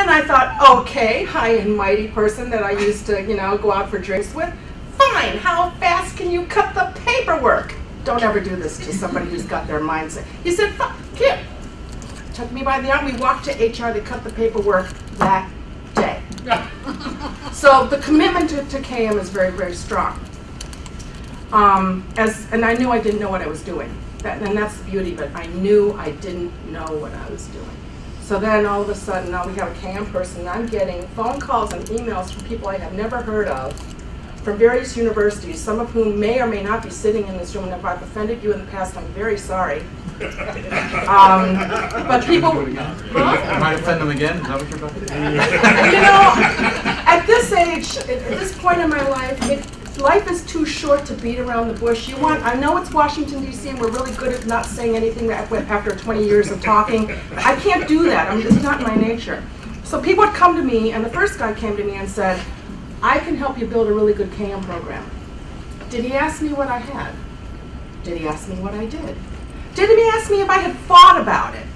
then I thought, okay, high and mighty person that I used to, go out for drinks with, fine, how fast can you cut the paperwork? Don't ever do this to somebody who's got their mindset. He said, here. Took me by the arm, we walked to HR, they cut the paperwork that day. So the commitment to KM is very, very strong. And I knew I didn't know what I was doing. And that's the beauty of it. I knew I didn't know what I was doing. So then all of a sudden, now we have a KM person, and I'm getting phone calls and emails from people I have never heard of, from various universities, some of whom may or may not be sitting in this room, and if I've offended you in the past, I'm very sorry. But people... I might offend them again? Is that what you're about to do? At this age, at this point in my life, life is too short to beat around the bush. I know it's Washington, D.C., and we're really good at not saying anything after 20 years of talking. I can't do that. It's not my nature. So people would come to me, and the first guy came to me and said, I can help you build a really good KM program. Did he ask me what I had? Did he ask me what I did? Did he ask me if I had thought about it?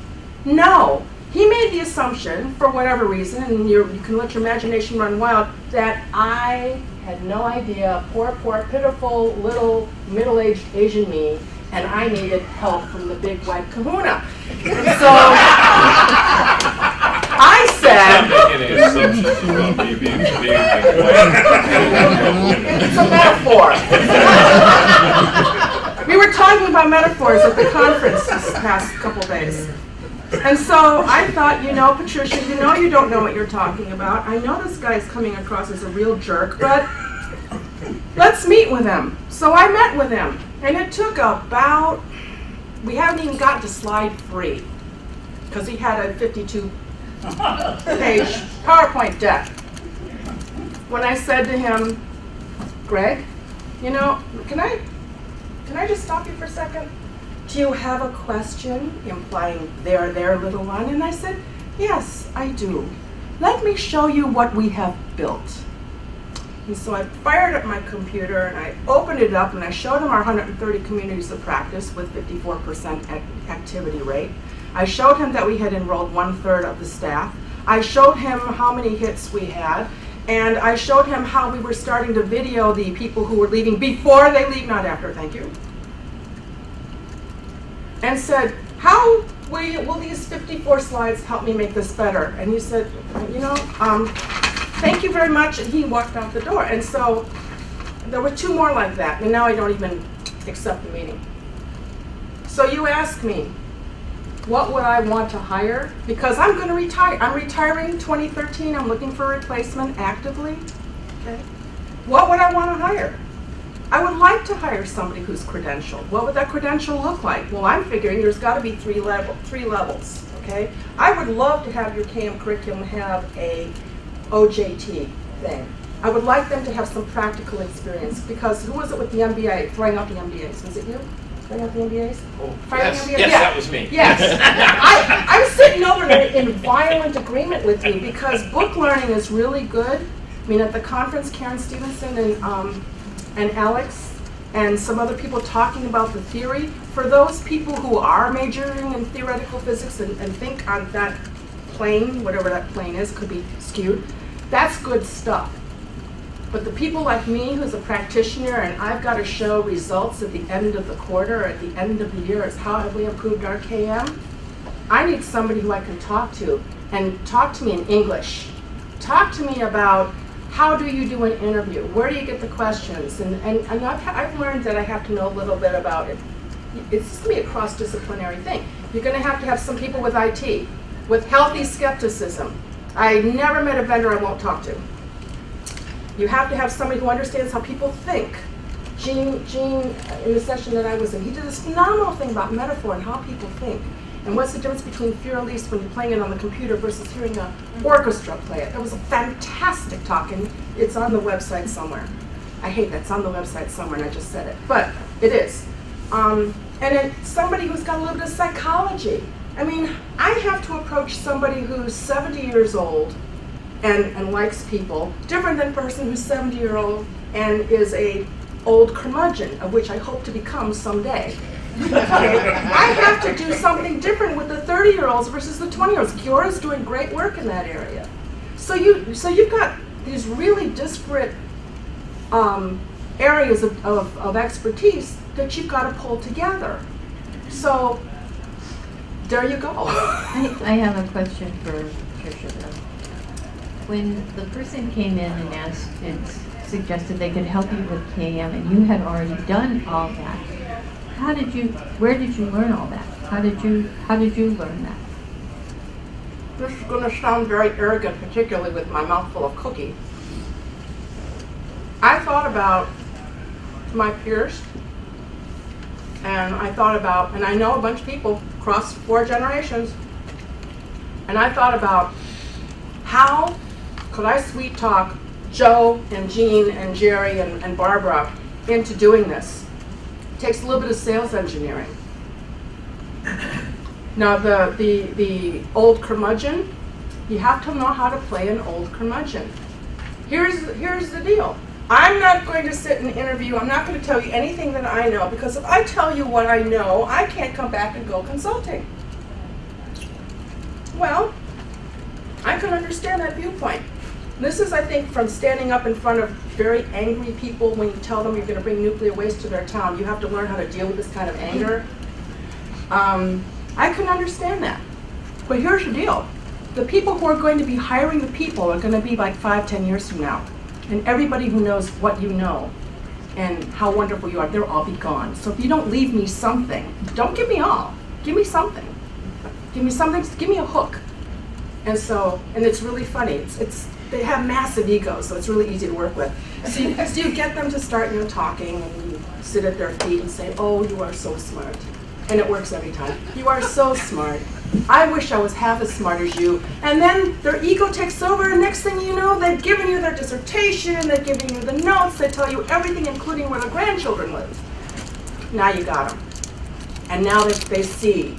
No. He made the assumption, for whatever reason, and you can let your imagination run wild, that I had no idea, poor, pitiful, little, middle-aged Asian me, and I needed help from the big white kahuna. So I said, it's a metaphor. We were talking about metaphors at the conference this past couple days. And so I thought, Patricia, you don't know what you're talking about. I know this guy's coming across as a real jerk, but let's meet with him. So I met with him, and it took about, we haven't even gotten to slide 3, because he had a 52-page PowerPoint deck. When I said to him, Greg, can I just stop you for a second? Do you have a question? Implying there, little one. And I said, yes, I do. Let me show you what we have built. And so I fired up my computer and I opened it up and I showed him our 130 communities of practice with 54% activity rate. I showed him that we had enrolled 1/3 of the staff. I showed him how many hits we had. And I showed him how we were starting to video the people who were leaving before they leave, not after, thank you. And said, how will these 54 slides help me make this better? And he said, thank you very much, and he walked out the door. And so there were 2 more like that, and now I don't even accept the meeting. So you ask me, what would I want to hire? Because I'm going to retire. I'm retiring 2013. I'm looking for a replacement actively. Okay. What would I want to hire? I would like to hire somebody who's credentialed. What would that credential look like? Well, I'm figuring there's got to be 3 levels. Okay. I would love to have your KM curriculum have a OJT thing. I would like them to have some practical experience, because who was it with the MBA, throwing out the MBAs? Was it you? Throwing out the MBAs? Oh, yes, yes, that was me. Yes. I'm sitting over there in violent agreement with you, because book learning is really good. I mean, at the conference, Karen Stevenson and Alex and some other people talking about the theory, for those people who are majoring in theoretical physics and think on that plane, whatever that plane is, could be skewed, that's good stuff. But the people like me, who's a practitioner, and I've got to show results at the end of the quarter, or at the end of the year, as how have we improved our KM? I need somebody who I can talk to, and talk to me in English. Talk to me about, how do you do an interview? Where do you get the questions? And I've learned that I have to know a little bit about it. It's going to be a cross-disciplinary thing. You're going to have some people with IT, with healthy skepticism. I never met a vendor I won't talk to. You have to have somebody who understands how people think. Gene, in the session that I was in, he did this phenomenal thing about metaphor and how people think. And what's the difference between Fear Elise when you're playing it on the computer versus hearing an orchestra play it? It was a fantastic talk, and it's on the website somewhere. I hate that, it's on the website somewhere, and I just said it. But it is. And then somebody who's got a little bit of psychology. I mean, I have to approach somebody who's 70 years old and likes people, different than a person who's 70-year-old and is a old curmudgeon, of which I hope to become someday. Okay. I have to do something different with the 30-year-olds versus the 20-year-olds. Kiora's doing great work in that area. So you've got these really disparate areas of expertise that you've got to pull together. So there you go. I have a question for Tricia though. When the person came in and asked and suggested they could help you with KM and you had already done all that, where did you learn all that? How did you learn that? This is going to sound very arrogant, particularly with my mouth full of cookie. I thought about my peers, and I thought about, and I know a bunch of people across 4 generations, and I thought about how could I sweet talk Joe and Jean and Jerry and Barbara into doing this. It takes a little bit of sales engineering. Now the old curmudgeon, you have to know how to play an old curmudgeon. Here's the deal. I'm not going to sit and interview, I'm not going to tell you anything that I know, because if I tell you what I know, I can't come back and go consulting. Well, I can understand that viewpoint. This is, I think, from standing up in front of very angry people when you tell them you're going to bring nuclear waste to their town. You have to learn how to deal with this kind of anger. I can understand that. But here's the deal. The people who are going to be hiring the people are going to be like 5-10 years from now. And everybody who knows what you know and how wonderful you are, they'll all be gone. So if you don't leave me something, don't give me all. Give me something. Give me something, give me a hook. And it's really funny. They have massive egos, so it's really easy to work with. So you get them to start, talking, and you sit at their feet and say, oh, you are so smart. And it works every time. You are so smart. I wish I was half as smart as you. And then their ego takes over, and next thing you know, they've given you their dissertation, they're giving you the notes, they tell you everything, including where their grandchildren live. Now you got them. And now they see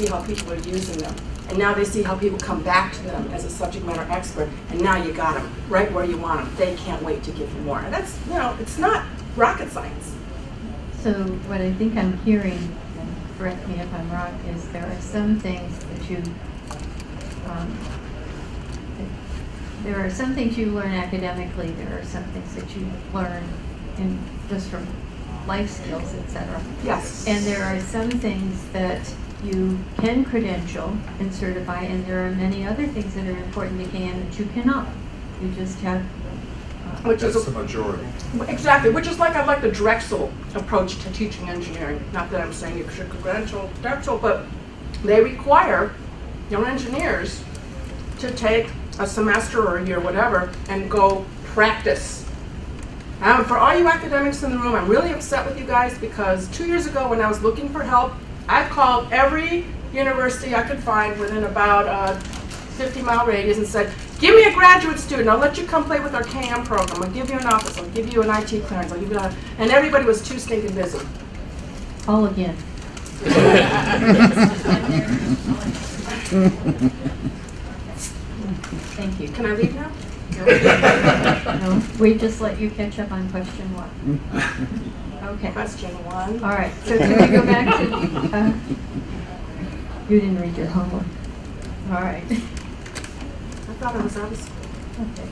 how people are using them. And now they see how people come back to them as a subject matter expert, and now you got them right where you want them. They can't wait to give you more. And that's, it's not rocket science. So what I think I'm hearing, and correct me if I'm wrong, is there are some things that you learn academically, there are some things that you learn just from life skills, etc. Yes. And there are some things that you can credential and certify, and there are many other things that are important to KM that you cannot. You just have... Which is the majority. Exactly, which is like I like the Drexel approach to teaching engineering. Not that I'm saying you should credential Drexel, but they require young engineers to take a semester or a year, whatever, and go practice. For all you academics in the room, I'm really upset with you guys because 2 years ago when I was looking for help, I called every university I could find within about a 50-mile radius and said, give me a graduate student, I'll let you come play with our KM program, I'll give you an office, I'll give you an IT clearance, I'll give you and everybody was too stinking busy. All again. Thank you. Can I leave now? No, we just let you catch up on question 1. Okay. Question 1. All right. So can we go back to? You didn't read your homework. All right. I thought I was out of school. Okay.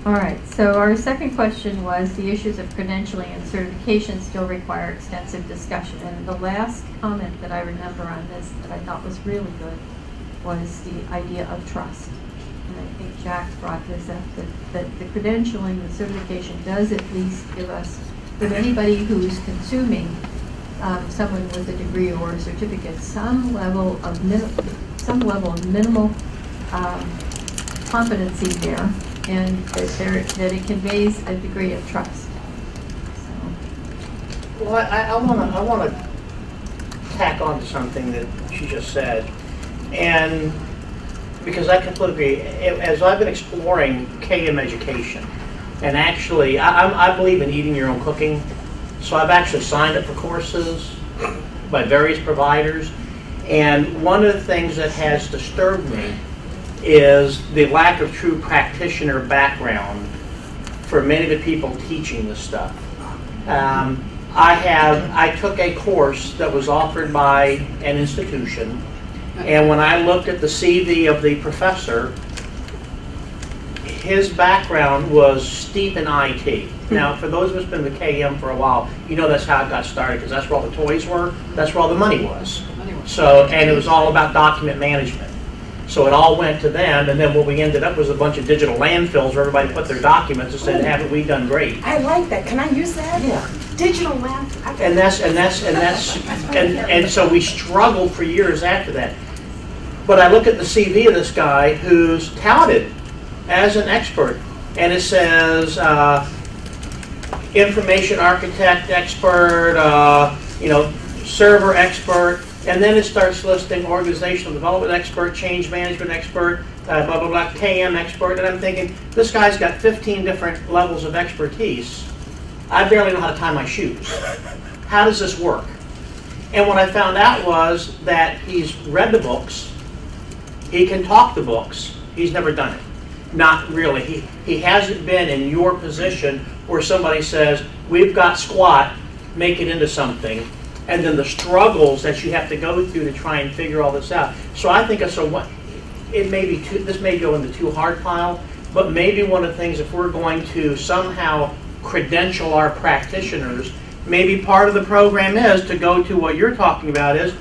All right. So our second question was the issues of credentialing and certification still require extensive discussion. And the last comment that I remember on this that I thought was really good was the idea of trust. And I think Jack brought this up, that the credentialing, the certification does at least give us, with anybody who's consuming someone with a degree or a certificate, some level of minimal competency there, and that it conveys a degree of trust. So. Well, I want to tack on to something that she just said, and because I completely agree. As I've been exploring KM education, and actually, I believe in eating your own cooking, so I've actually signed up for courses by various providers, and one of the things that has disturbed me is the lack of true practitioner background for many of the people teaching this stuff. I took a course that was offered by an institution, and when I looked at the CV of the professor, his background was steep in IT. Now, for those of us who've been with KM for a while, you know that's how it got started, because that's where all the toys were, that's where all the money was. So, and it was all about document management. So it all went to them, and then what we ended up was a bunch of digital landfills where everybody put their documents and said, haven't we done great? I like that. Can I use that? Yeah. Digital lamp. And so we struggled for years after that. But I look at the CV of this guy who's touted as an expert, and it says information architect expert, server expert, and then it starts listing organizational development expert, change management expert, blah, blah, blah, KM expert, and I'm thinking, this guy's got 15 different levels of expertise. I barely know how to tie my shoes. How does this work? And what I found out was that he's read the books, he can talk the books, he's never done it. Not really. He hasn't been in your position where somebody says, we've got squat, make it into something, and then the struggles that you have to go through to try and figure all this out. So I think it may be this may go in the too hard pile, but maybe one of the things, if we're going to somehow credential our practitioners, maybe part of the program is to go to what you're talking about is,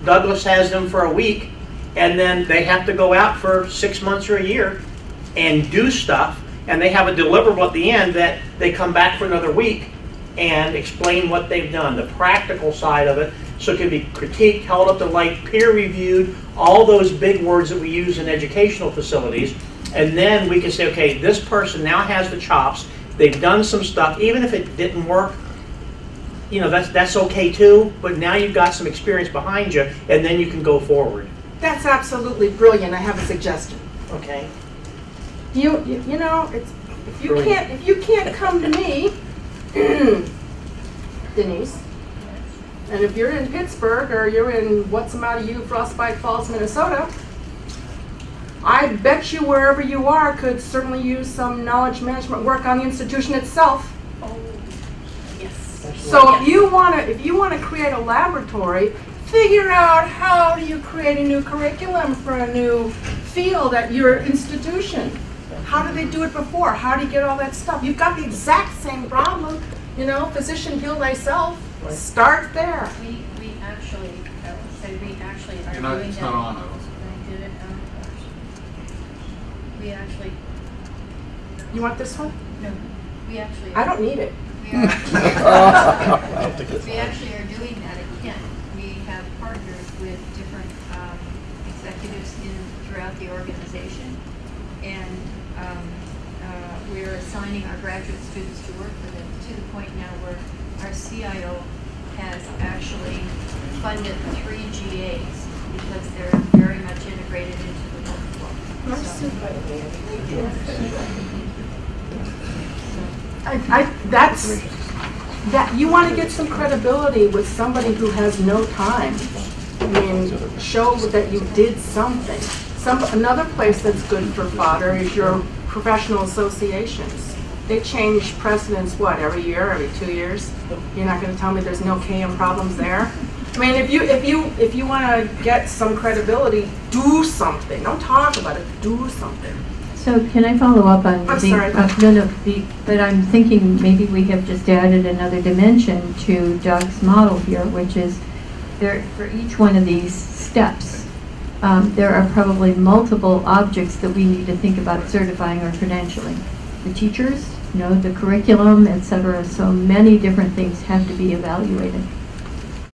Douglas has them for a week, and then they have to go out for 6 months or a year and do stuff, and they have a deliverable at the end that they come back for another week and explain what they've done, the practical side of it, so it can be critiqued, held up to light, peer-reviewed, all those big words that we use in educational facilities, and then we can say, okay, this person now has the chops, they've done some stuff, even if it didn't work, that's okay too, but now you've got some experience behind you, and then you can go forward. That's absolutely brilliant. I have a suggestion. Okay. If you can't come to me, Denise, and if you're in Pittsburgh or you're in Frostbite Falls, Minnesota, I bet you wherever you are could certainly use some knowledge management work on the institution itself. Oh, yes. So if you want to create a laboratory, figure out how do you create a new curriculum for a new field at your institution. How did they do it before? How do you get all that stuff? You've got the exact same problem. Physician heal thyself. Right. Start there. We actually are doing It's that. not on. I did it. We actually. You want this one? No. We actually. I don't need it. We actually are doing that again. We have partnered with different executives throughout the organization, and we're assigning our graduate students to work with it to the point now where our CIO has actually funded 3 GAs because they're very much integrated into the workflow. You want to get some credibility with somebody who has no time. Show that you did something. Another place that's good for fodder is your professional associations. They change presidents, every year, every 2 years? You're not going to tell me there's no KM problems there? If you want to get some credibility, do something. Don't talk about it. Do something. So can I follow up on I'm sorry. But I'm thinking maybe we have just added another dimension to Doug's model here, which is for each one of these steps, there are probably multiple objects that we need to think about certifying or credentialing. The teachers, the curriculum, etc. So many different things have to be evaluated.